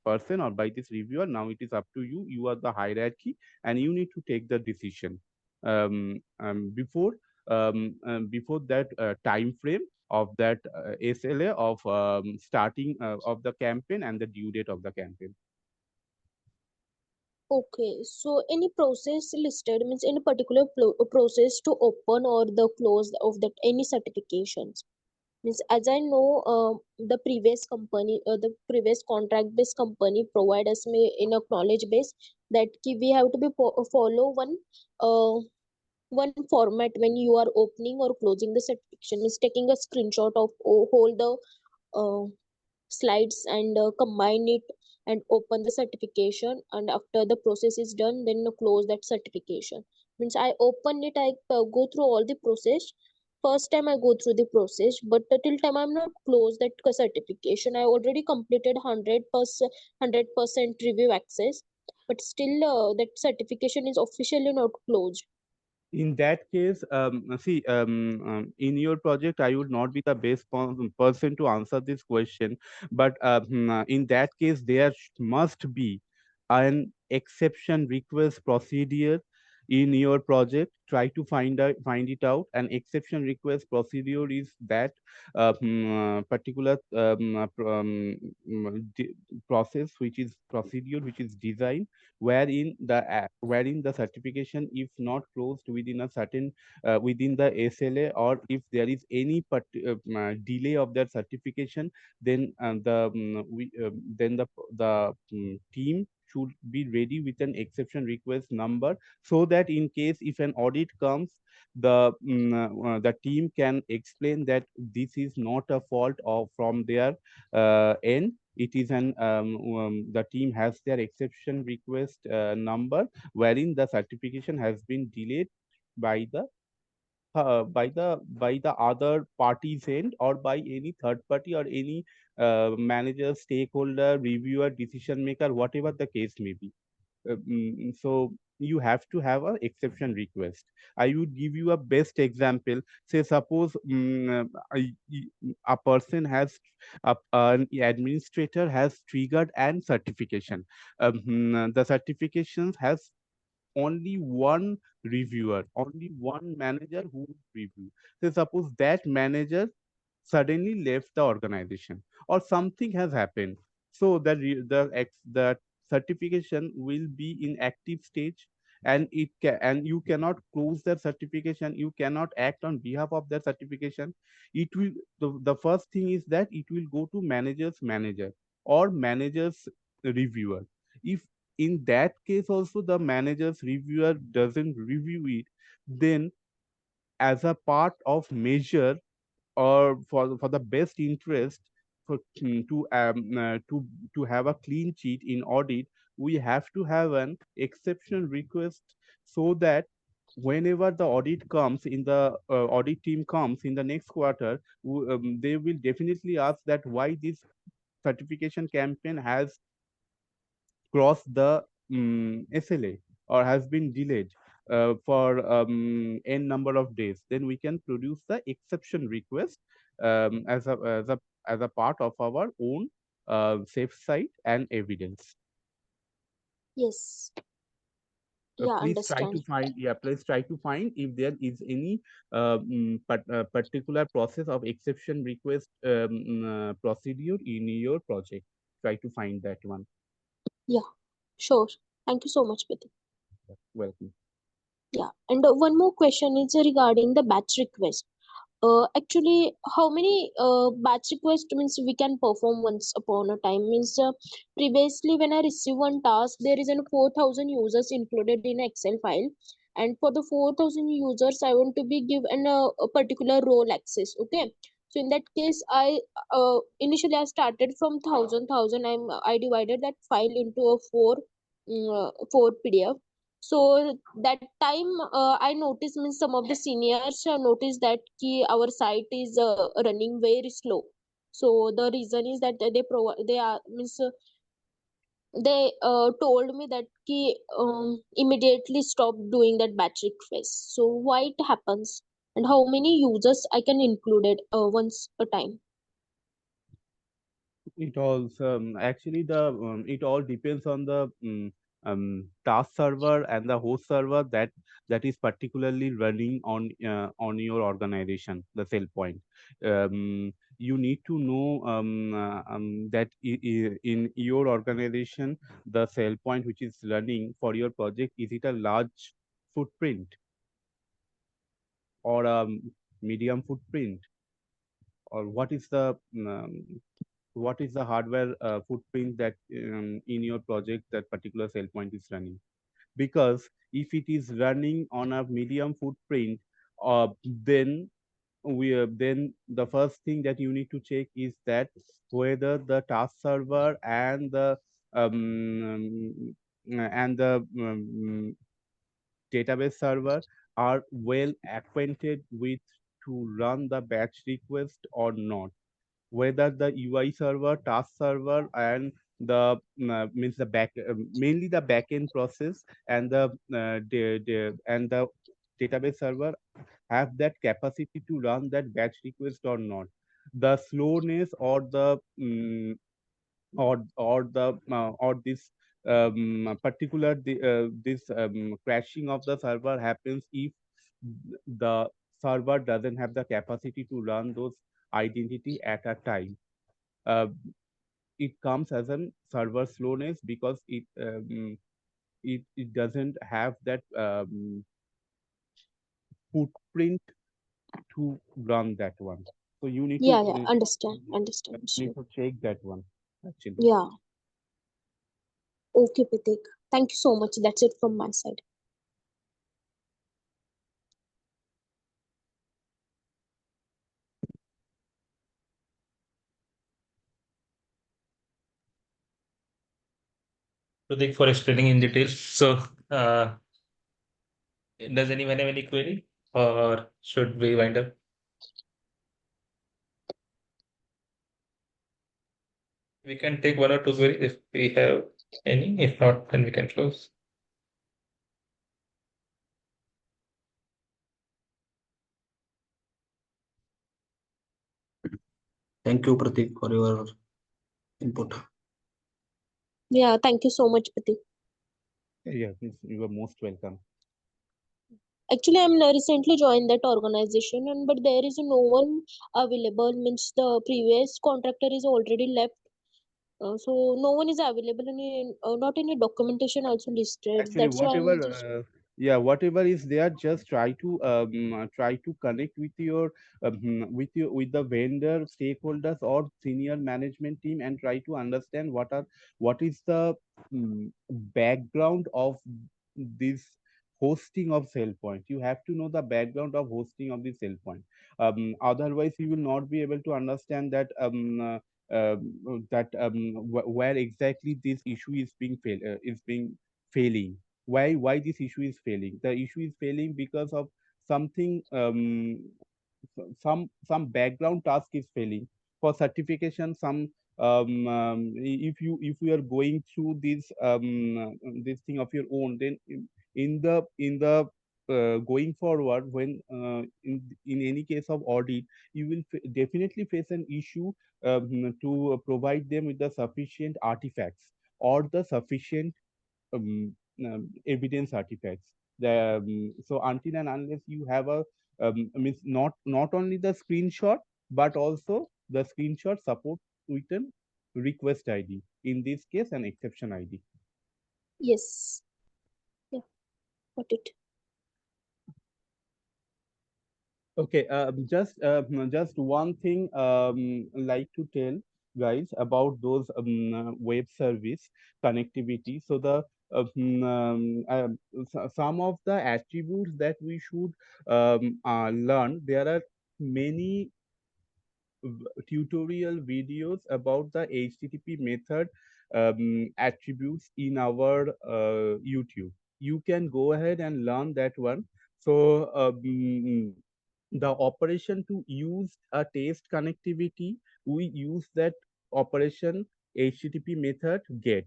person or by this reviewer. Now it is up to you. You are the hierarchy, and you need to take the decision before that time frame of that SLA of starting of the campaign and the due date of the campaign. Okay, so any process listed means any particular process to open or the close of that any certifications. Means as I know, the previous company, the previous contract based company provide us me in a knowledge base that we have to be follow uh, one format when you are opening or closing the certification. Means taking a screenshot of whole the slides and combine it and open the certification, and after the process is done, then close that certification. Means I open it, I go through all the process. First time I go through the process, but till time I'm not closed that certification, I already completed 100% review access, but still that certification is officially not closed. In that case, see, in your project, I would not be the best person to answer this question, but in that case, there must be an exception request procedure in your project. Try to find it out. An exception request procedure is that particular process, which is procedure, which is designed wherein the certification, if not closed within a certain within the SLA, or if there is any delay of that certification, then the team should be ready with an exception request number, so that in case if an audit comes, the team can explain that this is not a fault of from their end. It is the team has their exception request number, wherein the certification has been delayed by the other party's end, or by any third party, or any manager, stakeholder, reviewer, decision maker, whatever the case may be. So you have to have an exception request. I would give you a best example. Say suppose a person has an administrator has triggered an certification. The certifications has only one reviewer, only one manager who would review. So suppose that manager suddenly left the organization or something has happened. So the certification will be in active stage, and you cannot close that certification. You cannot act on behalf of that certification. It will the first thing is that it will go to manager's manager or manager's reviewer. If in that case also the manager's reviewer doesn't review it, then as a part of measure or for the best interest to have a clean sheet in audit, we have to have an exception request, so that whenever the audit comes in the audit team comes in the next quarter, they will definitely ask that why this certification campaign has crossed the SLA or has been delayed for n number of days. Then we can produce the exception request as a part of our own safe site and evidence. Yes. Yeah, Please try to understand. find, please try to find if there is any particular process of exception request procedure in your project. Try to find that one. Yeah, sure. Thank you so much, Pratik. Welcome. Yeah, and one more question is regarding the batch request. Actually, how many batch request means we can perform once upon a time? Means previously when I receive one task, there is an 4,000 users included in Excel file, and for the 4,000 users, I want to be given a particular role access. Okay, so in that case, I initially I started from thousand. I divided that file into a four PDF. So that time I noticed, means some of the seniors noticed that our site is running very slow. So the reason is that they are means they told me that immediately stop doing that batch request. So why it happens, and how many users I can include it once a time? It also actually the it all depends on the task server and the host server that is particularly running on your organization, the SailPoint. You need to know that in your organization, the SailPoint which is running for your project, is it a large footprint or a medium footprint, or what is the hardware footprint that in your project that particular SailPoint is running? Because if it is running on a medium footprint, then then the first thing that you need to check is that whether the task server and the database server are well acquainted with to run the batch request or not, whether the UI server, task server, and the means the mainly the backend process and the database server have that capacity to run that batch request or not. The slowness or the or this particular this crashing of the server happens if the server doesn't have the capacity to run those identity at a time. uh, it comes as a server slowness because it doesn't have that footprint to run that one. So you need to Yeah, understand. need Sure. to check that one actually. Yeah. Okay, Pratik. Thank you so much. That's it from my side. Pratik, for explaining in detail. So, does anyone have any query, or should we wind up? We can take one or two queries if we have any. If not, then we can close. Thank you, Pratik, for your input. Yeah, thank you so much, Pratik. Yeah, you are most welcome. Actually, I'm recently joined that organization, and but there is no one available. Means the previous contractor is already left, so no one is available. Any not any documentation also listed. Actually, That's why whatever, I'm just whatever is there, just try to connect with the vendor stakeholders or senior management team and try to understand what is the background of this hosting of SailPoint. You have to know the background of hosting of the SailPoint. Otherwise, you will not be able to understand that where exactly this issue is being failing. Why this issue is failing? The issue is failing because of something, some background task is failing. For certification, if you are going through this thing of your own, then in the going forward, when in any case of audit, you will definitely face an issue to provide them with the sufficient artifacts or the sufficient evidence artifacts. So until and unless you have a means not only the screenshot, but also the screenshot support with an request ID, in this case an exception ID. yes, yeah, got it. Okay, just one thing like to tell guys about those web service connectivity. So some of the attributes that we should learn. There are many tutorial videos about the HTTP method attributes in our YouTube. You can go ahead and learn that one. So the operation to use a test connectivity, we use that operation HTTP method get.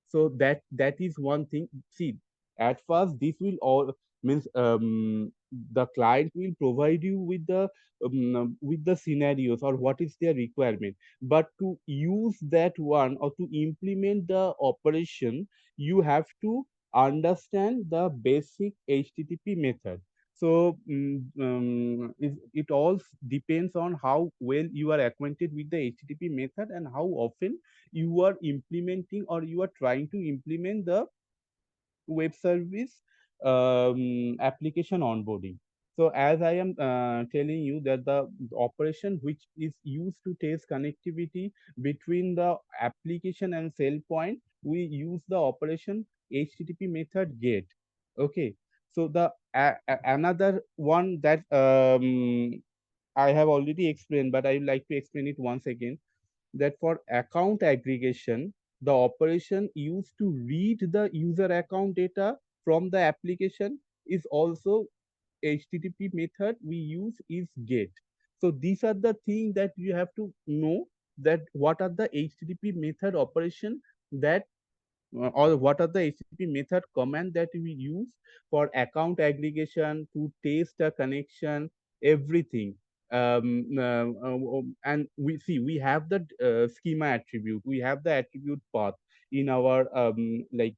So that is one thing. See, at first this will all means the client will provide you with the scenarios or what is their requirement, but to use that one or to implement the operation, you have to understand the basic HTTP method. So it all depends on how well you are acquainted with the HTTP method and how often you are implementing or you are trying to implement the web service application onboarding. So as I am telling you that the operation which is used to test connectivity between the application and SailPoint, we use the operation HTTP method get. Okay. So the another one that I have already explained, but I would like to explain it once again, that for account aggregation, the operation used to read the user account data from the application is also HTTP method we use is get. So these are the things that you have to know, that what are the HTTP method operation that or what are the HTTP method command that we use for account aggregation, to test a connection, everything. And we have the schema attribute, we have the attribute path in our like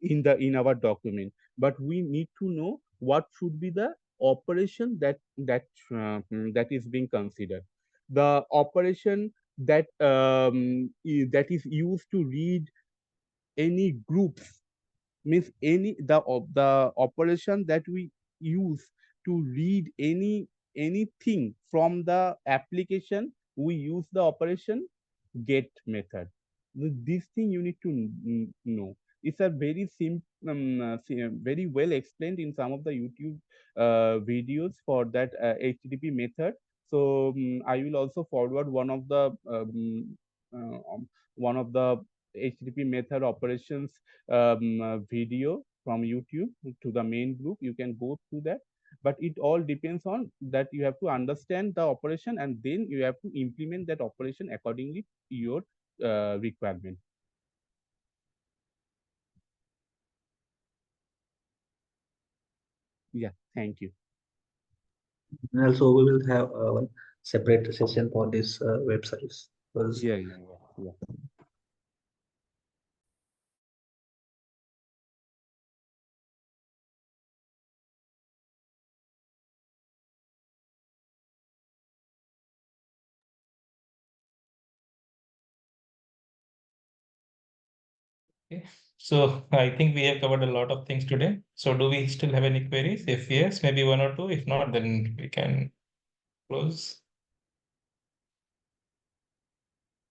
in our document, but we need to know what should be the operation that is being considered. The operation that is used to read any groups, means the operation that we use to read anything from the application, we use the operation get method. This thing you need to know. It's a very very well explained in some of the YouTube videos for that HTTP method. So I will also forward one of the HTTP method operations video from YouTube to the main group. You can go through that, but it all depends on that you have to understand the operation and then you have to implement that operation accordingly to your requirement. Yeah, thank you. And also, we will have one separate session for this websites. Yeah. Okay. So I think we have covered a lot of things today. So do we still have any queries? If yes, maybe one or two. If not, then we can close.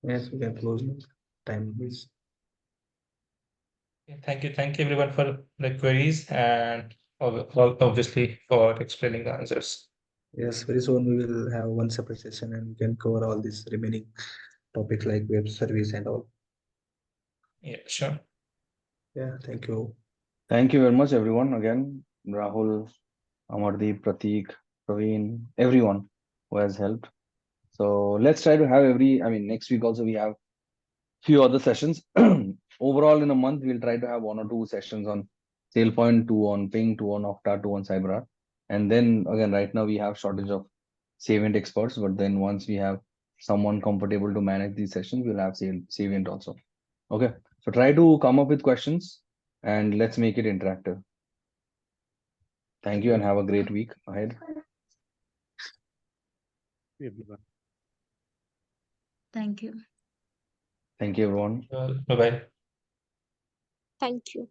Yes, we can close now. Time is. Thank you everyone for the queries and obviously for explaining the answers. Yes, very soon we will have one separate session and we can cover all these remaining topics like web service and all. Yeah, sure. Yeah, thank you. Thank you very much, everyone. Again, Rahul, Amardeep, Prateek, Praveen, everyone who has helped. So let's try to have next week also we have few other sessions. Overall, in a month, we'll try to have 1 or 2 sessions on SailPoint, 2 on Ping, 2 on Okta, 2 on CyberArk. And then again, right now we have shortage of Savient experts, but then once we have someone comfortable to manage these sessions, we'll have Savient also. Okay, so try to come up with questions and let's make it interactive. Thank you and have a great week ahead. Everyone. Thank you. Thank you, everyone. Bye-bye. Thank you.